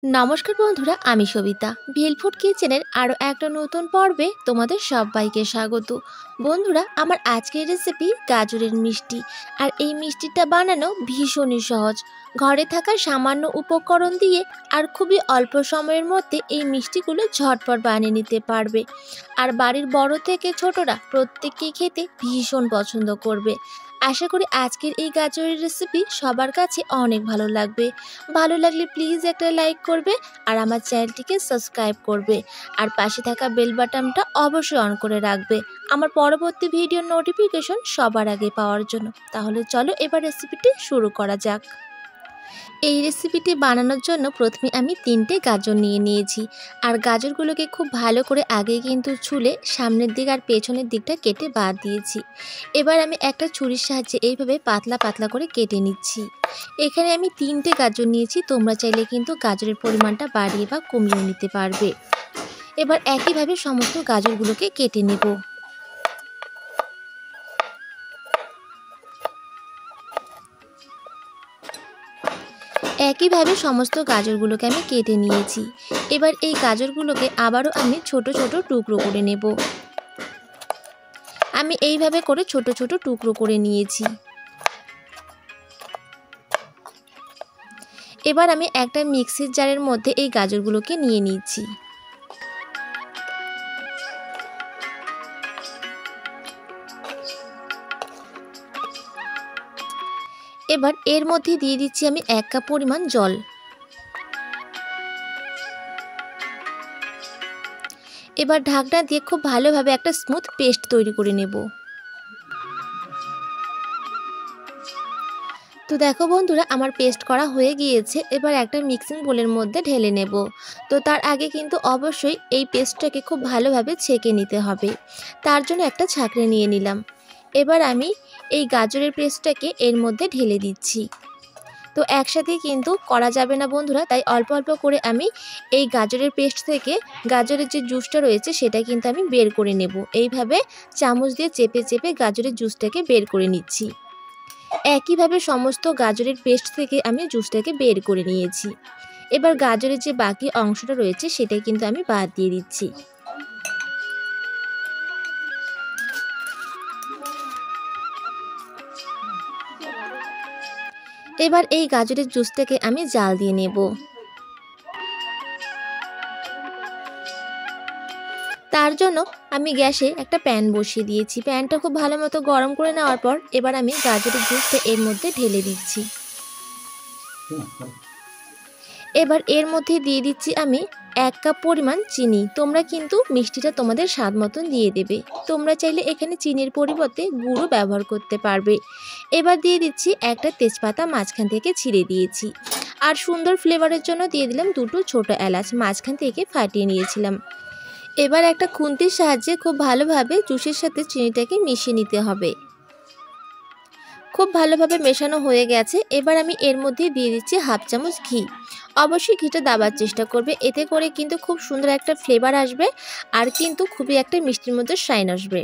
নমস্কার বন্ধুরা, আমি সবিতা ভিলফুড কিচেনের আরও একটা নতুন পর্বে তোমাদের সবাইকে স্বাগত। বন্ধুরা, আমার আজকের রেসিপি গাজরের মিষ্টি। আর এই মিষ্টিটা বানানো ভীষণই সহজ। ঘরে থাকা সামান্য উপকরণ দিয়ে আর খুবই অল্প সময়ের মধ্যে এই মিষ্টিগুলো ঝটপট বানিয়ে নিতে পারবে। আর বাড়ির বড় থেকে ছোটরা প্রত্যেককেই খেতে ভীষণ পছন্দ করবে। আশা করি আজকের এই গাজরের রেসিপি সবার কাছে অনেক ভালো লাগবে। ভালো লাগলে প্লিজ একটা লাইক করবে আর আমার চ্যানেলটিকে সাবস্ক্রাইব করবে। আর পাশে থাকা বেল বাটনটা অবশ্যই অন করে রাখবে আমার পরবর্তী ভিডিওর নোটিফিকেশন সবার আগে পাওয়ার জন্য। তাহলে চলো এবার রেসিপিটি শুরু করা যাক। এই রেসিপিটি বানানোর জন্য প্রথমে আমি 3টে গাজর নিয়ে নিয়েছি। আর গাজরগুলোকে খুব ভালো করে আগে কিন্তু ছুলে সামনের দিক আর পেছনের দিকটা কেটে বাদ দিয়েছি। এবার আমি একটা ছুরির সাহায্যে এইভাবে পাতলা পাতলা করে কেটে নিচ্ছি। এখানে আমি 3টে গাজর নিয়েছি, তোমরা চাইলে কিন্তু গাজরের পরিমাণটা বাড়িয়ে বা কমিয়ে নিতে পারবে। এবার একইভাবে সমস্ত গাজরগুলোকে কেটে নেব। একইভাবে সমস্ত গাজরগুলোকে আমি কেটে নিয়েছি। এবার এই গাজরগুলোকে আবারও আমি ছোট ছোট টুকরো করে নেব। আমি এইভাবে করে ছোট ছোট টুকরো করে নিয়েছি। এবার আমি একটা মিক্সির জারের মধ্যে এই গাজরগুলোকে নিয়ে নিচ্ছি। এবার এর মধ্যে দিয়ে দিচ্ছি আমি 1 কাপ পরিমাণ জল। এবার ঢাকনা দিয়ে খুব ভালোভাবে একটা স্মুথ পেস্ট তৈরি করে নেব। তো দেখো বন্ধুরা, আমার পেস্ট করা হয়ে গিয়েছে। এবার একটা মিক্সিং বোলের মধ্যে ঢেলে নেব। তো তার আগে কিন্তু অবশ্যই এই পেস্টটাকে খুব ভালোভাবে ছেঁকে নিতে হবে। তার জন্য একটা ছাঁকনি নিয়ে নিলাম। এবার আমি এই গাজরের পেস্টটাকে এর মধ্যে ঢেলে দিচ্ছি। তো একসাথে কিন্তু করা যাবে না বন্ধুরা, তাই অল্প অল্প করে আমি এই গাজরের পেস্ট থেকে গাজরের যে জুসটা রয়েছে সেটা কিন্তু আমি বের করে নেব। এইভাবে চামচ দিয়ে চেপে চেপে গাজরের জুসটাকে বের করে নিচ্ছি। একইভাবে সমস্ত গাজরের পেস্ট থেকে আমি জুসটাকে বের করে নিয়েছি। এবার গাজরের যে বাকি অংশটা রয়েছে সেটা কিন্তু আমি বাদ দিয়ে দিচ্ছি। এবার এই গাজরের জুসটাকে আমি জাল দিয়ে নেব। তার জন্য আমি গ্যাসে একটা প্যান বসিয়ে দিয়েছি। প্যানটা খুব ভালো মতো গরম করে নেওয়ার পর এবার আমি গাজরের জুসটা এর মধ্যে ঢেলে দিচ্ছি। এবার এর মধ্যে দিয়ে দিচ্ছি আমি 1 কাপ পরিমাণ চিনি। তোমরা কিন্তু মিষ্টিটা তোমাদের স্বাদ মতন দিয়ে দেবে। তোমরা চাইলে এখানে চিনির পরিবর্তে গুঁড়ো ব্যবহার করতে পারবে। এবার দিয়ে দিচ্ছি একটা তেজপাতা মাঝখান থেকে ছিঁড়ে দিয়েছি। আর সুন্দর ফ্লেভারের জন্য দিয়ে দিলাম 2টো ছোট এলাচ মাঝখান থেকে ফাটিয়ে নিয়েছিলাম। এবার একটা খুন্তির সাহায্যে খুব ভালোভাবে জুসের সাথে চিনিটাকে মিশিয়ে নিতে হবে। খুব ভালোভাবে মেশানো হয়ে গেছে। এবার আমি এর মধ্যে দিয়ে দিচ্ছি 1/2 চামচ ঘি। অবশ্যই ঘিটা দাবার চেষ্টা করবে, এতে করে কিন্তু খুব সুন্দর একটা ফ্লেভার আসবে আর কিন্তু খুবই একটা মিষ্টির মধ্যে শাইন আসবে।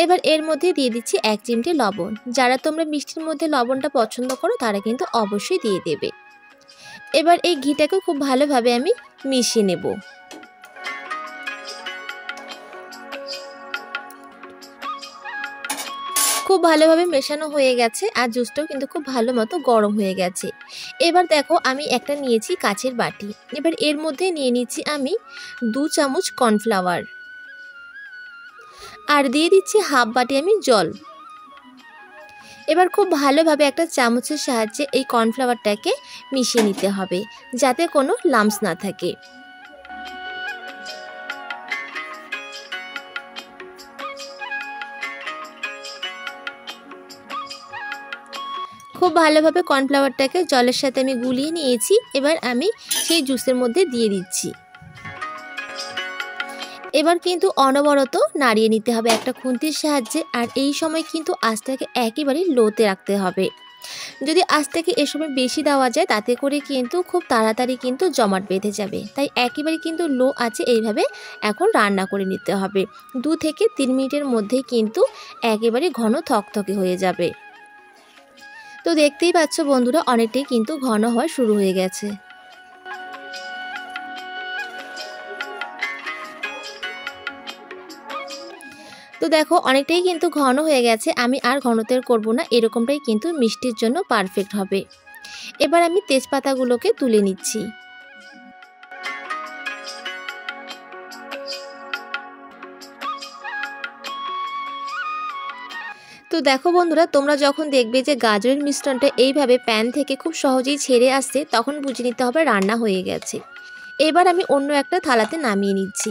এবার এর মধ্যে দিয়ে দিচ্ছি 1 চিমটি লবণ। যারা তোমরা মিষ্টির মধ্যে লবণটা পছন্দ করো তারা কিন্তু অবশ্যই দিয়ে দেবে। এবার এই ঘিটাকে খুব ভালোভাবে আমি মিশিয়ে নেব। খুব ভালোভাবে মেশানো হয়ে গেছে আর জুসটাও কিন্তু খুব ভালো মতো গরম হয়ে গেছে। এবার দেখো আমি একটা নিয়েছি কাচের বাটি। এবার এর মধ্যে নিয়ে নিচ্ছি আমি 2 চামচ কর্নফ্লাওয়ার আর দিয়ে দিচ্ছি 1/2 বাটি আমি জল। এবার খুব ভালোভাবে একটা চামচের সাহায্যে এই কর্নফ্লাওয়ারটাকে মিশিয়ে নিতে হবে যাতে কোনো লাম্পস না থাকে। খুব ভালোভাবে কর্নফ্লাওয়ারটাকে জলের সাথে আমি গুলিয়ে নিয়েছি। এবার আমি সেই জুসের মধ্যে দিয়ে দিচ্ছি। এবার কিন্তু অনবরত নাড়িয়ে নিতে হবে একটা খুন্তির সাহায্যে। আর এই সময় কিন্তু আঁচটাকে একেবারেই লোতে রাখতে হবে। যদি আঁচটাকে এ সময় বেশি দেওয়া যায় তাতে করে কিন্তু খুব তাড়াতাড়ি কিন্তু জমাট বেঁধে যাবে। তাই একেবারে কিন্তু লো আছে এইভাবে এখন রান্না করে নিতে হবে। 2 থেকে 3 মিনিটের মধ্যেই কিন্তু একেবারে ঘন থকথকে হয়ে যাবে। তো দেখতেই পাচ্ছ বন্ধুরা, অনেকটাই কিন্তু ঘন হওয়া শুরু হয়ে গেছে। তো দেখো অনেকটাই কিন্তু ঘন হয়ে গেছে, আমি আর ঘনত্বের করব না, এরকমটাই কিন্তু মিষ্টির জন্য পারফেক্ট হবে। এবার আমি তেজপাতাগুলোকে তুলে নিচ্ছি। তো দেখো বন্ধুরা, তোমরা যখন দেখবে যে গাজরের মিশ্রণটা এইভাবে প্যান থেকে খুব সহজেই ছেড়ে আসছে, তখন বুঝে নিতে হবে রান্না হয়ে গেছে। এবার আমি অন্য একটা থালাতে নামিয়ে নিচ্ছি।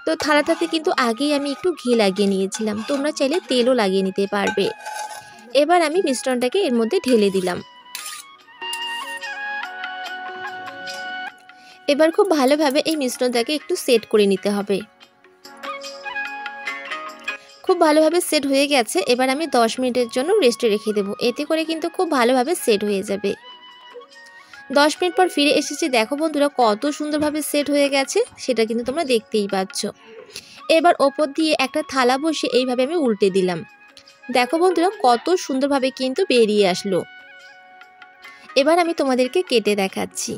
তো থালাটাতে কিন্তু আগেই আমি একটু ঘি লাগিয়ে নিয়েছিলাম, তোমরা চাইলে তেলও লাগিয়ে নিতে পারবে। এবার আমি মিশ্রণটাকে এর মধ্যে ঢেলে দিলাম। এবার খুব ভালোভাবে এই মিশ্রণটাকে একটু সেট করে নিতে হবে। খুব ভালোভাবে সেট হয়ে গেছে। এবার আমি 10 মিনিটের জন্য রেস্টে রেখে দেবো, এতে করে কিন্তু খুব ভালোভাবে সেট হয়ে যাবে। 10 মিনিট পর ফিরে এসেছি। দেখো বন্ধুরা কত সুন্দরভাবে সেট হয়ে গেছে, সেটা কিন্তু তোমরা দেখতেই পাচ্ছ। এবার ওপর দিয়ে একটা থালা বসিয়ে এইভাবে আমি উল্টে দিলাম। দেখো বন্ধুরা কত সুন্দরভাবে কিন্তু বেরিয়ে আসলো। এবার আমি তোমাদেরকে কেটে দেখাচ্ছি।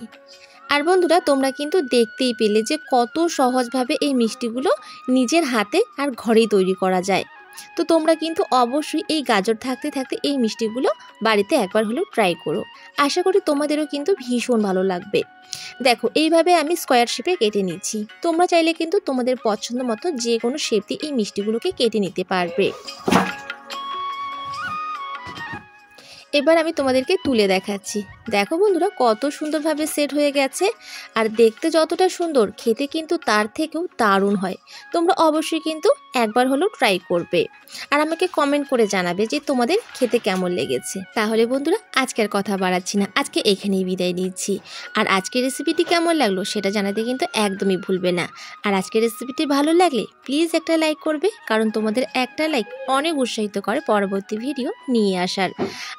আর বন্ধুরা তোমরা কিন্তু দেখতেই পেলে যে কত সহজভাবে এই মিষ্টিগুলো নিজের হাতে আর ঘরেই তৈরি করা যায়। তো তোমরা কিন্তু অবশ্যই এই গাজর থাকতে থাকতে এই মিষ্টিগুলো বাড়িতে একবার হলেও ট্রাই করো। আশা করি তোমাদেরও কিন্তু ভীষণ ভালো লাগবে। দেখো এইভাবে আমি স্কোয়ার শেপে কেটে নিচ্ছি। তোমরা চাইলে কিন্তু তোমাদের পছন্দ মতো যে কোনো শেপ দিয়ে এই মিষ্টিগুলোকে কেটে নিতে পারবে। এবার আমি তোমাদেরকে তুলে দেখাচ্ছি। দেখো বন্ধুরা কত সুন্দরভাবে সেট হয়ে গেছে, আর দেখতে যতটা সুন্দর খেতে কিন্তু তার থেকেও দারুণ হয়। তোমরা অবশ্যই কিন্তু একবার হলেও ট্রাই করবে, আর আমাকে কমেন্ট করে জানাবে যে তোমাদের খেতে কেমন লেগেছে। তাহলে বন্ধুরা আজকের কথা বাড়াচ্ছি না, আজকে এখানেই বিদায় নিচ্ছি। আর আজকের রেসিপিটি কেমন লাগলো সেটা জানাতে কিন্তু একদমই ভুলবে না। আর আজকের রেসিপিটি ভালো লাগলে প্লিজ একটা লাইক করবে, কারণ তোমাদের একটা লাইক অনেক উৎসাহিত করে পরবর্তী ভিডিও নিয়ে আসার।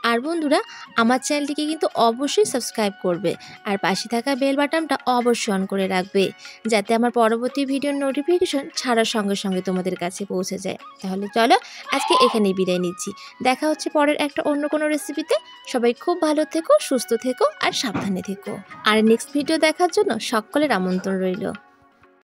আর বন্ধুরা আমার চ্যানেলটিকে কিন্তু অবশ্যই সাবস্ক্রাইব করবে, আর পাশে থাকা বেল বাটনটা অবশ্যই অন করে রাখবে, যাতে আমার পরবর্তী ভিডিওর নোটিফিকেশন ছাড়ার সঙ্গে সঙ্গে তোমাদের কাছে পৌঁছে যায়। তাহলে চলো আজকে এখানেই বিদায় নিচ্ছি। দেখা হচ্ছে পরের একটা অন্য কোনো রেসিপিতে। সবাই খুব ভালো থেকো, সুস্থ থেকো আর সাবধানে থেকো। আর নেক্সট ভিডিও দেখার জন্য সকলের আমন্ত্রণ রইল।